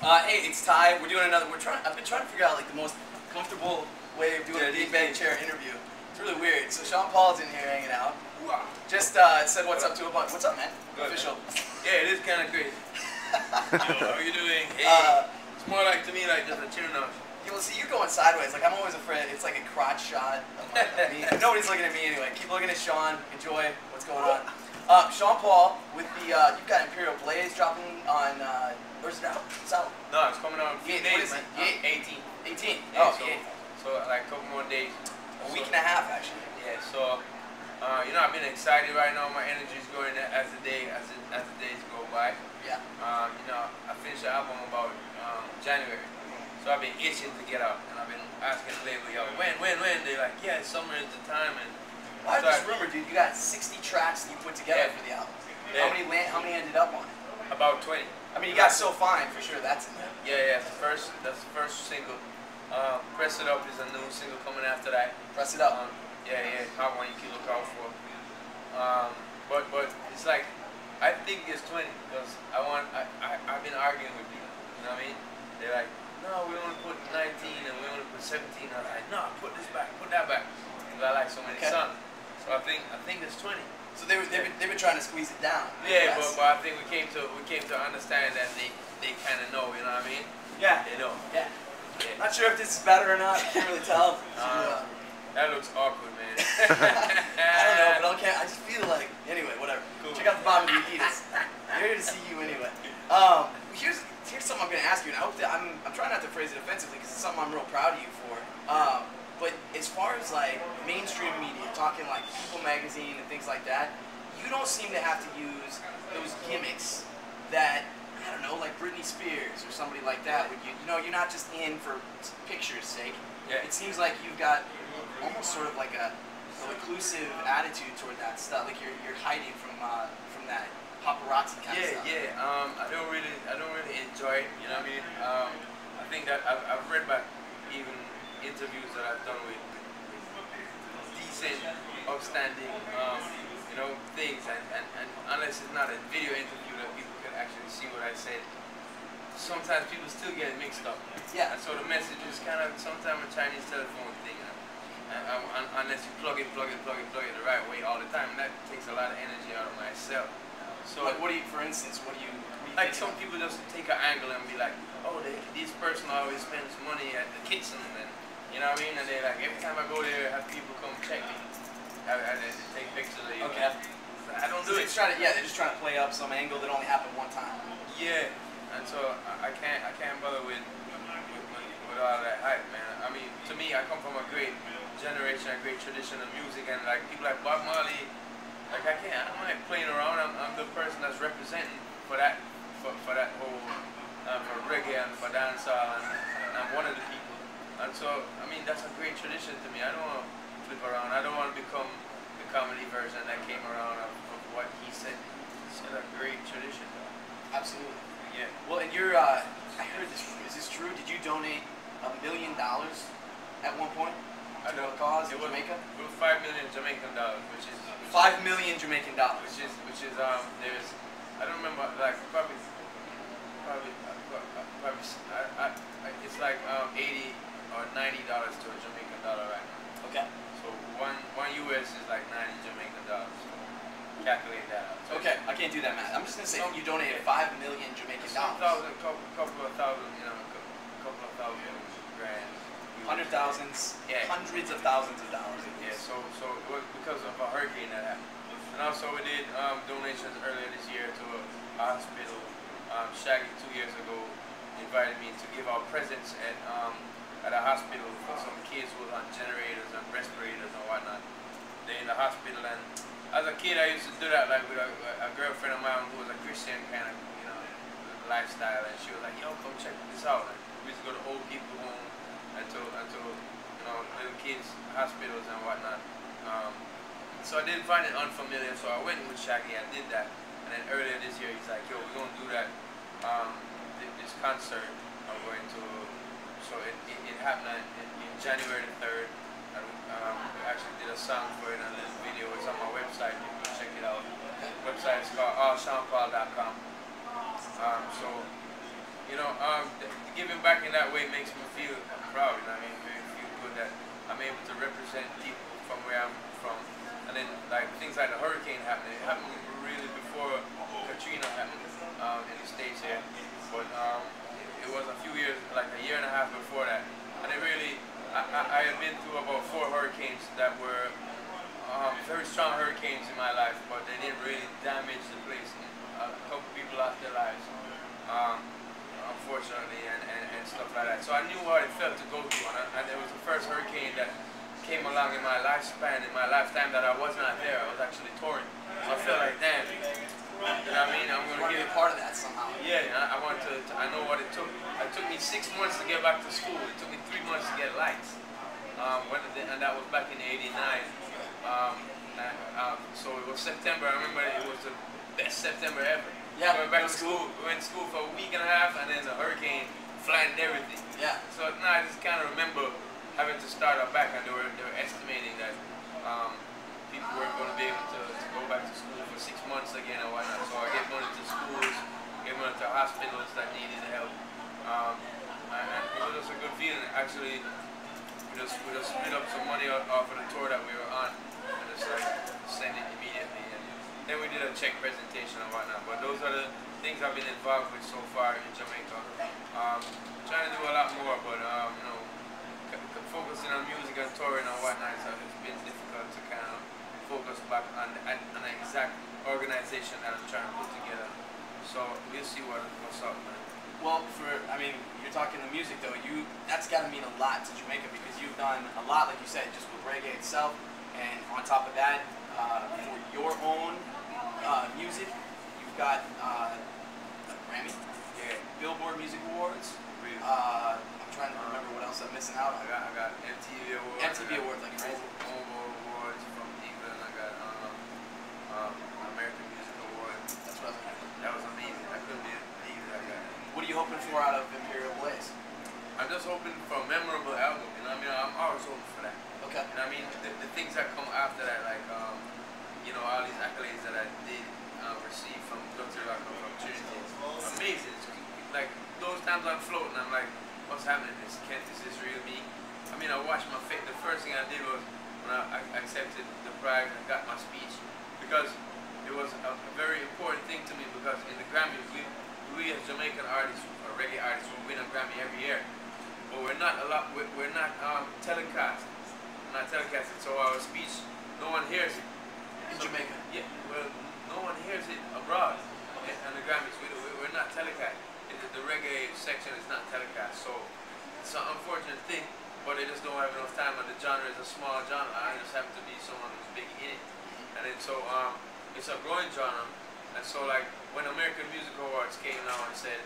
Hey, it's Ty. We're doing another. I've been trying to figure out like the most comfortable way of doing a beanbag chair interview. It's really weird. So Sean Paul's in here hanging out. Just said what's up to a bunch. What's up, man? Good, official. Man. Yeah, it is kind of crazy. Yo, how are you doing? Hey. It's more like to me like just a chin up. You will see you going sideways. Like I'm always afraid. It's like a crotch shot of me. Nobody's looking at me anyway. Keep looking at Sean. Enjoy what's going on. Sean Paul with the you've got Imperial Blaze dropping on. Where's it out? It's out. No, it's coming out in a few days, man. 18. 18. Yeah, Oh, so like a couple more days. A week and a half, actually. Yeah. So, you know, I've been excited right now. My energy is going as the days go by. Yeah. You know, I finished the album about January, so I've been itching to get out, and I've been asking the label, yo, when? They're like, yeah, summer is the time, and. Well, I just remember, dude, you got 60 tracks that you put together for the album. Yeah. How many ended up on it? About 20. I mean, you got So Fine for sure. That's in there. Yeah, that's the first single. Press It Up is a new single coming after that. Press It Up. Yeah, hot one you can look out for. But it's like I think it's 20 because I've been arguing with people. You know what I mean? They're like, no, we only put 19 and we only put 17. I was like, no, put this back, put that back. Because I like so many songs. So I think it's 20. So they've been trying to squeeze it down. Yeah, but I think we came to understand that they kind of know. You know what I mean? Yeah. They know. Yeah. Not sure if this is better or not. I can't really tell. That looks awkward, man. I don't know, but I just feel like anyway, whatever. Cool. Check out the bottom of the Adidas. We're here to see you anyway. Here's something I'm going to ask you, and I hope that I'm trying not to phrase it offensively because it's something I'm real proud of you for. But as far as like mainstream media, talking like People magazine and things like that, you don't seem to have to use those gimmicks that, I don't know, like Britney Spears or somebody like that. Would you know, you're not just in for picture's sake. Yeah. It seems like you've got almost sort of like a reclusive attitude toward that stuff. Like you're hiding from that paparazzi kind of stuff. Yeah. I don't really enjoy it. You know what I mean? I think that I've read about even interviews that I've done with decent, upstanding, you know, things, and unless it's not a video interview that people can actually see what I said, sometimes people still get it mixed up. Yeah. And so the message is kind of sometimes a Chinese telephone thing, unless you plug it the right way all the time, and that takes a lot of energy out of myself. So, like, for instance, what do you like some people just take an angle and be like, oh, this person always spends money at the kitchen, and you know what I mean? And they're like, every time I go there, I have people come check me. I take pictures of you. Okay. I don't do it. They're just trying to play up some angle that only happened one time. Yeah. And so I can't bother with all that hype, man. I mean, to me, I come from a great generation, a great tradition of music, and like people like Bob Marley, like I'm not playing around. I'm the person that's representing for that whole for reggae and for dancehall, and I'm one of the people. And so, I mean, that's a great tradition to me. I don't want to flip around. I don't want to become the comedy version that came around of what he said. It's a great tradition. Absolutely. Yeah. Well, and you're, I heard this from you. Is this true? Did you donate $1 million at one point to a cause in Jamaica? It was $5 million Jamaican dollars, which is $5 million Jamaican dollars. Which is there's, I don't remember, like probably it's like $80 or $90 to a Jamaican dollar right now. Okay. So one US is like 90 Jamaican dollars. So calculate that out. So okay, I can't do that math. I'm just gonna say you donated $5 million Jamaican dollars. Couple of thousand, you know, couple of thousand grand. Thousands, yeah. Hundreds of thousands of dollars. Yeah. So it was because of a hurricane that happened. And also we did donations earlier this year to a hospital. Shaggy 2 years ago invited me to give out presents at a hospital for some kids who were on generators and respirators and whatnot. They're in the hospital, and as a kid I used to do that like with a girlfriend of mine who was a Christian kind of, you know, lifestyle, and she was like, yo, come check this out. And we used to go to old people home and to you know, little kids hospitals and whatnot. So I didn't find it unfamiliar, so I went with Shaggy and did that. And then earlier this year, he's like, yo, we're going to do that, this concert I'm going to, so it happened in January the 3rd, and we actually did a song for it and a little video. It's on my website, you can check it out. The website is called allseanpaul.com. So you know, giving back in that way makes me feel proud. You know what I mean? Makes me feel good that I'm able to represent people from where I'm from. And then like things like the hurricane happening, it happened really before Katrina happened in the States here. But it was a few years, like a year and a half before that. And it really, I had been through about 4 hurricanes that were very strong hurricanes in my life, but they didn't really damage the place. A couple people lost their lives, unfortunately, and stuff like that. So I knew what it felt to go through, and it was the first hurricane that came along in my lifespan, in my lifetime, that I was not there. I was actually touring. So I felt like, damn, you know what I mean? I'm going to be a part of that somehow. Yeah, I want to, I know what it took. It took me 6 months to get back to school. It took me 3 months to get lights. And that was back in '89. So it was September. I remember it was the best September ever. Yeah. We went back to school. We went to school for a week and a half, and then the hurricane flattened everything. Yeah. So now I just kind of remember having to start up back, and they were estimating that people weren't going to be able to go back to school for 6 months again or whatnot. So I gave money to schools, gave money to hospitals that needed help, and it was just a good feeling. Actually, we just split up some money off of the tour that we were on, and just like send it immediately. And then we did a check presentation and whatnot. But those are the things I've been involved with so far in Jamaica. Trying to do a lot more, but you know, focusing on music and touring and whatnot, so it's been difficult to kind of focus back on an exact organization that I'm trying to put together. So we'll see what's up, man. Well, I mean, you're talking the music though. That's got to mean a lot to Jamaica because you've done a lot, like you said, just with reggae itself, and on top of that, for your own music, you've got a Grammy, Billboard Music Awards. I'm trying to remember what else I'm missing out on. I got MTV Awards. MTV Awards, like crazy. Awards from England. I got American Music Awards. That's what I was thinking. That was amazing. I couldn't believe that I got it. What are you hoping for out of Imperial Blaze? I'm just hoping for a memorable album. You know what I mean? I'm always hoping for that. Okay. You know what I mean? The things that come after that, like you know, all these accolades that I did receive from Dr. Rock and from Trinity, amazing. It's like those times I'm floating, I'm like, what's happening? Is this real me? I mean, I watched my face. The first thing I did was when I accepted the prize and got my speech, because it was a very important thing to me, because in the Grammys, we as Jamaican artists or reggae artists will win a Grammy every year, but we're not telecast. We're not telecasted, so our speech, no one hears it. In Jamaica? Yeah, well, no one hears it abroad. And the Grammys, we're not telecast. The reggae section is not telecast, so it's an unfortunate thing, but they just don't have enough time, and the genre is a small genre. I just happen to be someone who's big in it. And then so it's a growing genre, and so like when American Music Awards came now and said,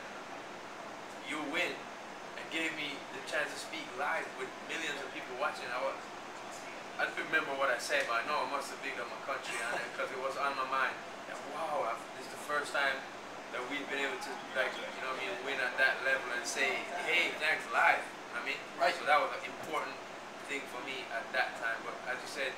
you win, and gave me the chance to speak live with millions of people watching, I don't remember what I said, but I know I must have bigged up my country on it, because it was on my mind. And wow, this is the first time that we've been able to, like, you know what I mean, win at that level and say, hey, thanks, live. You know what I mean? Right. So that was an important thing for me at that time. But as you said,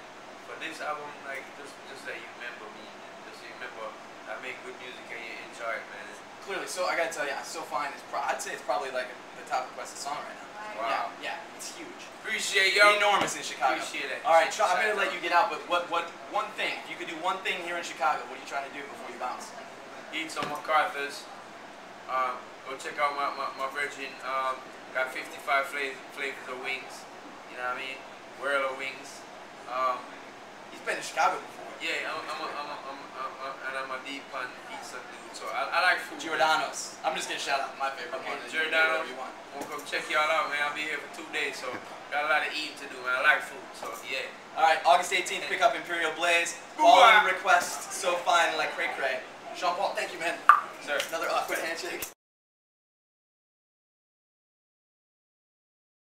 for this album, like, just that you remember me, just you remember I make good music and you enjoy it, man. Clearly, so I gotta tell you, I still find I'd say it's probably like the top requested song right now. Wow. Yeah, it's huge. Appreciate y'all. Enormous in Chicago. Appreciate it. All right, I'm gonna let you get out, but what one thing, if you could do one thing here in Chicago, what are you trying to do before you bounce? Eat some MacArthur's. Go check out my virgin. Got 55 flavors of wings. You know what I mean? World of wings. He's been to Chicago before. Yeah, I'm a deep on pizza dude. So I like food. Giordano's. I'm just gonna shout out my favorite one. Giordano's. We'll come check y'all out, man. I'll be here for 2 days, so got a lot of eating to do, man. I like food, so yeah. All right, August 18th, pick up Imperial Blaze. Follow and request.